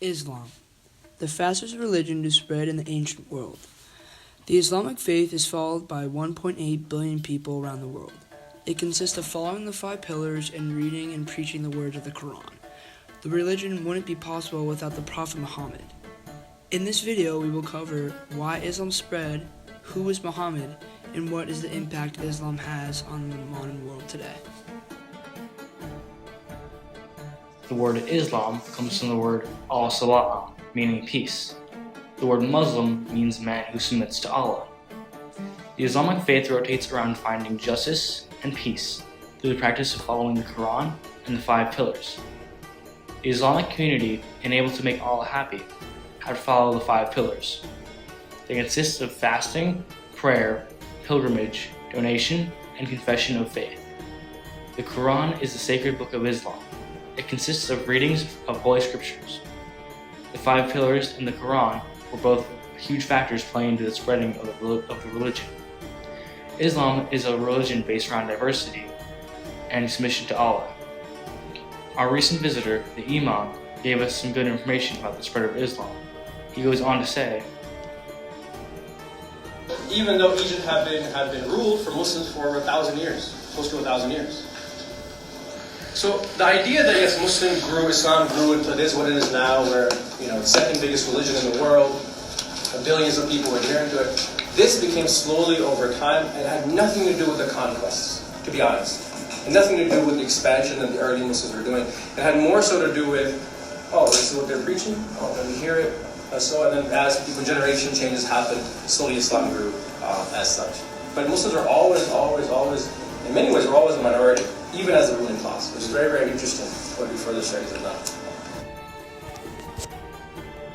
Islam, the fastest religion to spread in the ancient world. The Islamic faith is followed by 1.8 billion people around the world. It consists of following the 5 pillars and reading and preaching the words of the Quran. The religion wouldn't be possible without the Prophet Muhammad. In this video, we will cover why Islam spread, who is Muhammad, and what is the impact Islam has on the modern world today. The word Islam comes from the word al-Salam, meaning peace. The word Muslim means man who submits to Allah. The Islamic faith rotates around finding justice and peace through the practice of following the Quran and the 5 pillars. The Islamic community, enabled to make Allah happy, had to follow the 5 pillars. They consist of fasting, prayer, pilgrimage, donation, and confession of faith. The Quran is the sacred book of Islam. It consists of readings of holy scriptures. The 5 pillars in the Quran were both huge factors playing into the spreading of the religion. Islam is a religion based around diversity and submission to Allah. Our recent visitor, the Imam, gave us some good information about the spread of Islam. He goes on to say, even though Egypt had been ruled for Muslims for 1,000 years, close to 1,000 years. So the idea that yes, Islam grew into this, what it is now, where the second biggest religion in the world, billions of people adhering to it, this became slowly over time and had nothing to do with the conquests, to be honest. And nothing to do with the expansion that the early Muslims were doing. It had more so to do with, this is what they're preaching, let me hear it. And then as when generation changes happened, slowly Islam grew as such. But Muslims are always, in many ways, are always a minority, even as a ruling class, which is very, very interesting when we further studies of that.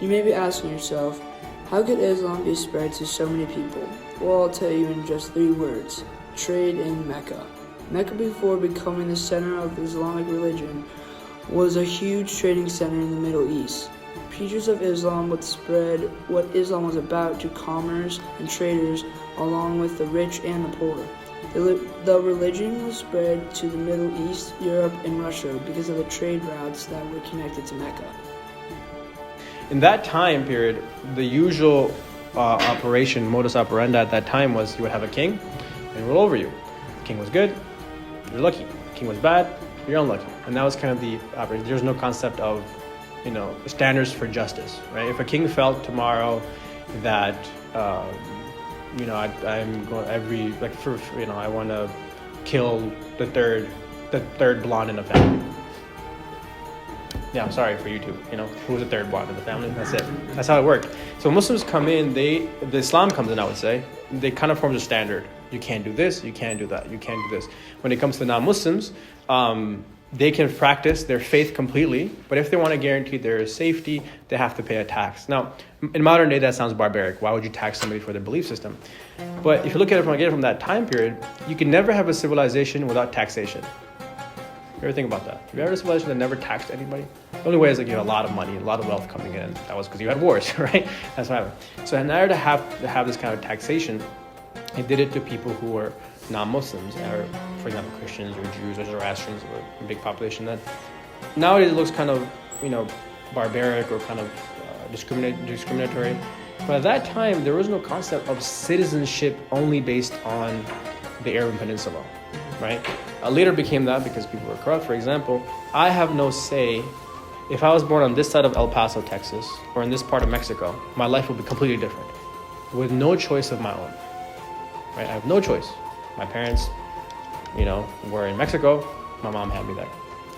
You may be asking yourself, how could Islam be spread to so many people? Well, I'll tell you in just 3 words: trade in Mecca. Mecca, before becoming the center of Islamic religion, was a huge trading center in the Middle East. Preachers of Islam would spread what Islam was about to commerce and traders, along with the rich and the poor. The religion was spread to the Middle East, Europe, and Russia because of the trade routes that were connected to Mecca. In that time period, the usual operation, modus operandi at that time was you would have a king and rule over you. The king was good, you're lucky. The king was bad, you're unlucky. And that was kind of the operation. There's no concept of, standards for justice, right? If a king felt tomorrow that, I'm going I want to kill the third blonde in the family. Yeah, I'm sorry for you too. Who's the third blonde in the family? That's it. That's how it worked. So when Muslims come in, the Islam comes in, I would say, they kind of form a standard. You can't do this, you can't do that, you can't do this. When it comes to non-Muslims, they can practice their faith completely, but if they want to guarantee their safety, they have to pay a tax. Now, in modern day, that sounds barbaric. Why would you tax somebody for their belief system? But if you look at it from that time period, you can never have a civilization without taxation. You ever think about that? Have you ever had a civilization that never taxed anybody? The only way is you had a lot of money, a lot of wealth coming in. That was because you had wars, right? That's what happened. So in order to have this kind of taxation, they did it to people who were non-Muslims, or for example, Christians or Jews or Zoroastrians, were a big population then. Nowadays it looks kind of, barbaric or kind of discriminatory. But at that time, there was no concept of citizenship only based on the Arabian Peninsula, right? Later became that because people were corrupt. For example, I have no say. If I was born on this side of El Paso, Texas, or in this part of Mexico, my life would be completely different, with no choice of my own, right? I have no choice. My parents, were in Mexico. My mom had me there.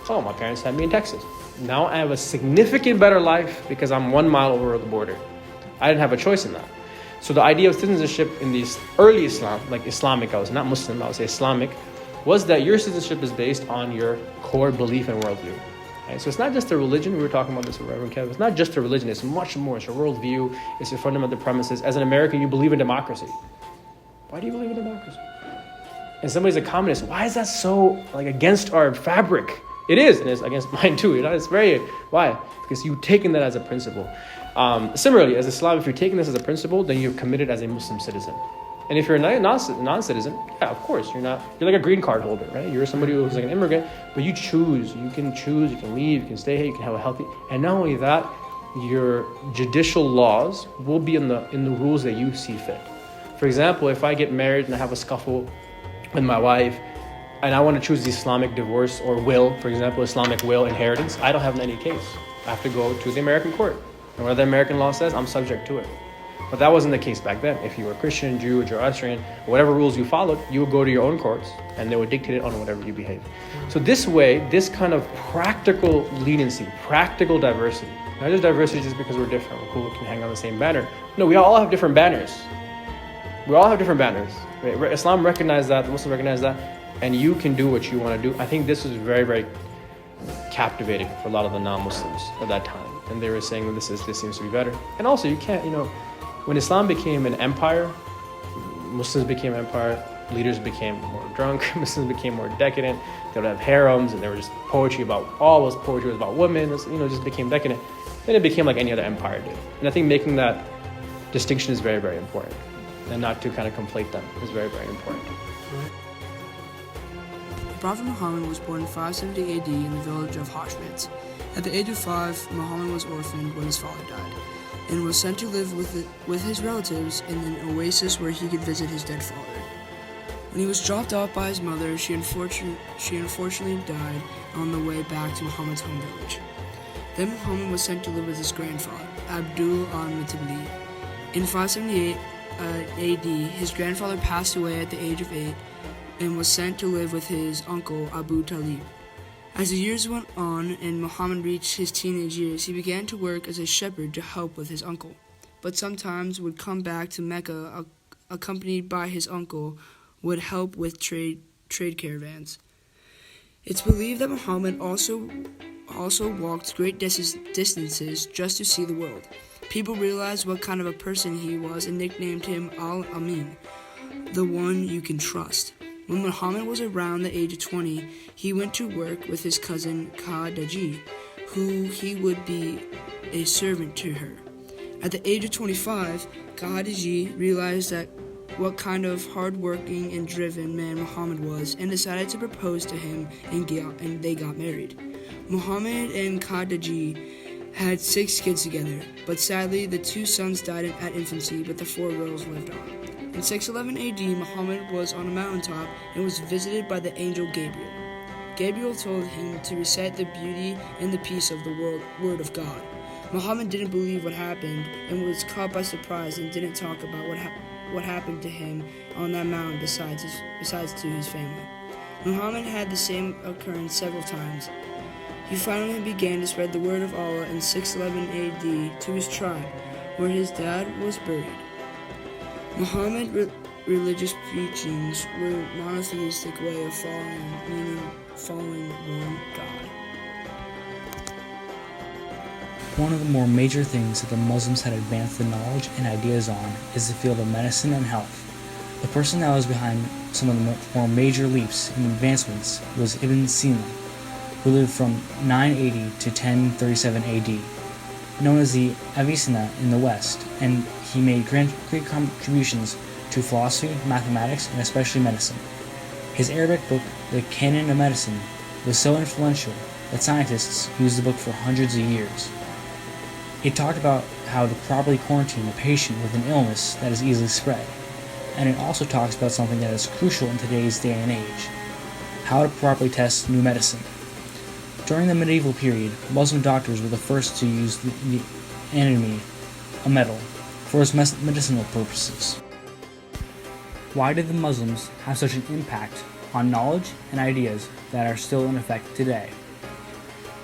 Oh, my parents had me in Texas. Now I have a significant better life because I'm 1 mile over the border. I didn't have a choice in that. So the idea of citizenship in these early Islam, like Islamic, I was not Muslim, I would say Islamic, was that your citizenship is based on your core belief and worldview. Right? So it's not just a religion. We were talking about this with Reverend Kevin. It's not just a religion. It's much more. It's your worldview. It's your fundamental premises. As an American, you believe in democracy. Why do you believe in democracy? And somebody's a communist. Why is that so against our fabric? It is, and it's against mine too. It's very, why? Because you've taken that as a principle. Similarly, as Islam, if you're taking this as a principle, then you're committed as a Muslim citizen. And if you're a non-citizen, yeah, of course, you're like a green card holder, right? You're somebody who's like an immigrant, but you can choose, you can leave, you can stay here, you can have a healthy, and not only that, your judicial laws will be in the rules that you see fit. For example, if I get married and I have a scuffle with my wife and I want to choose the Islamic divorce or will, for example, Islamic will inheritance, I don't have any case. I have to go to the American court. And whatever the American law says, I'm subject to it. But that wasn't the case back then. If you were Christian, Jew, or Zoroastrian, whatever rules you followed, you would go to your own courts and they would dictate it on whatever you behave. So this way, this kind of practical leniency, practical diversity, not just diversity just because we're different, we're cool, we can hang on the same banner. No, we all have different banners. We all have different banners. Right? Islam recognized that, the Muslims recognize that, and you can do what you want to do. I think this was very, very captivating for a lot of the non-Muslims at that time. And they were saying this seems to be better. And also, you can't, when Islam became an empire, Muslims became empire, leaders became more drunk, Muslims became more decadent, they would have harems, and there were just poetry was about women, just became decadent. Then it became like any other empire did. And I think making that distinction is very, very important. And not to kind of conflate them is very, very important. The Prophet Muhammad was born in 570 AD in the village of Hashmit. At the age of 5, Muhammad was orphaned when his father died, and was sent to live with his relatives in an oasis where he could visit his dead father. When he was dropped off by his mother, she unfortunately died on the way back to Muhammad's home village. Then Muhammad was sent to live with his grandfather, Abdul al-Muttalib. In 578 AD, his grandfather passed away at the age of 8 and was sent to live with his uncle Abu Talib. As the years went on and Muhammad reached his teenage years, he began to work as a shepherd to help with his uncle, but sometimes would come back to Mecca accompanied by his uncle, would help with trade caravans. It's believed that Muhammad also walked great distances just to see the world. People realized what kind of a person he was and nicknamed him Al-Amin, the one you can trust. When Muhammad was around the age of 20, he went to work with his cousin Khadija, who he would be a servant to her. At the age of 25, Khadija realized that what kind of hard-working and driven man Muhammad was and decided to propose to him, and they got married. Muhammad and Khadija had 6 kids together, but sadly the 2 sons died at infancy, but the 4 girls lived on. In 611 AD, Muhammad was on a mountaintop and was visited by the angel Gabriel. Gabriel told him to recite the beauty and the peace of the word of God. Muhammad didn't believe what happened and was caught by surprise and didn't talk about what happened to him on that mountain besides to his family. Muhammad had the same occurrence several times. He finally began to spread the word of Allah in 611 AD to his tribe, where his dad was buried. Muhammad's religious preachings were a monotheistic way of following one God. One of the more major things that the Muslims had advanced the knowledge and ideas on is the field of medicine and health. The person that was behind some of the more major leaps and advancements was Ibn Sina, who lived from 980 to 1037 AD. Known as the Avicenna in the West, and he made great contributions to philosophy, mathematics, and especially medicine. His Arabic book, The Canon of Medicine, was so influential that scientists used the book for hundreds of years. It talked about how to properly quarantine a patient with an illness that is easily spread, and it also talks about something that is crucial in today's day and age: how to properly test new medicine. During the medieval period, Muslim doctors were the first to use the antimony, a metal, for its medicinal purposes. Why did the Muslims have such an impact on knowledge and ideas that are still in effect today?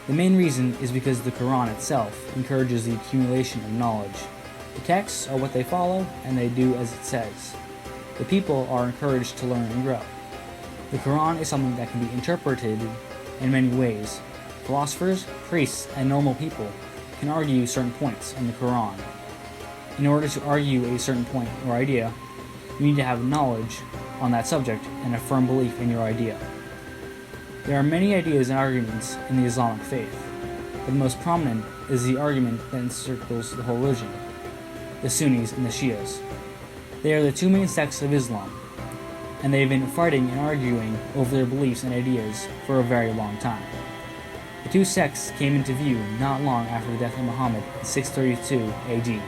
The main reason is because the Quran itself encourages the accumulation of knowledge. The texts are what they follow, and they do as it says. The people are encouraged to learn and grow. The Quran is something that can be interpreted in many ways. Philosophers, priests, and normal people can argue certain points in the Quran. In order to argue a certain point or idea, you need to have knowledge on that subject and a firm belief in your idea. There are many ideas and arguments in the Islamic faith, but the most prominent is the argument that encircles the whole religion: the Sunnis and the Shias. They are the 2 main sects of Islam, and they've been fighting and arguing over their beliefs and ideas for a very long time. The two sects came into view not long after the death of Muhammad in 632 AD.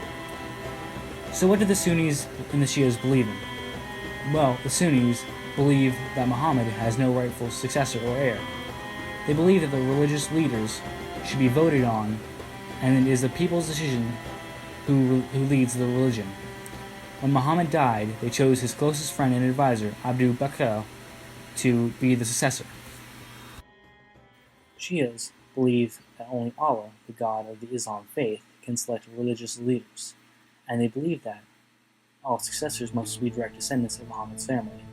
So what did the Sunnis and the Shias believe in? Well, the Sunnis believe that Muhammad has no rightful successor or heir. They believe that the religious leaders should be voted on, and it is the people's decision who leads the religion. When Muhammad died, they chose his closest friend and advisor, Abu Bakr, to be the successor. Shias believe that only Allah, the God of the Islam faith, can select religious leaders, and they believe that all successors must be direct descendants of Muhammad's family.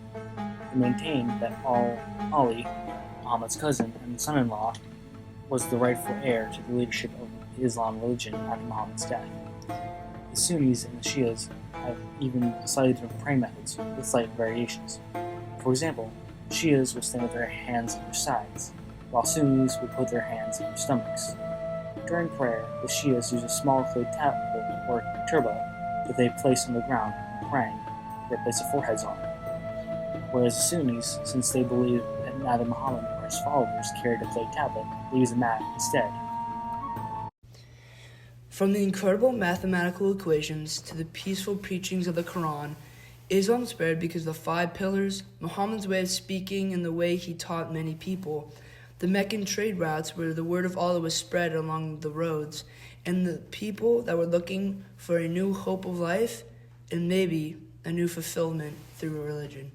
They maintain that Ali, Muhammad's cousin and son-in-law, was the rightful heir to the leadership of the Islam religion after Muhammad's death. The Sunnis and the Shias have even slightly different praying methods with slight variations. For example, Shias will stand with their hands at their sides, while Sunnis will put their hands on their stomachs. During prayer, the Shias use a small clay tablet or turba that they place on the ground when praying, they place their foreheads on. Whereas the Sunnis, since they believe that neither Muhammad nor his followers carried a clay tablet, they use a mat instead. From the incredible mathematical equations to the peaceful preachings of the Quran, Islam spread because the 5 pillars, Muhammad's way of speaking and the way he taught many people, the Meccan trade routes where the word of Allah was spread along the roads, and the people that were looking for a new hope of life and maybe a new fulfillment through religion.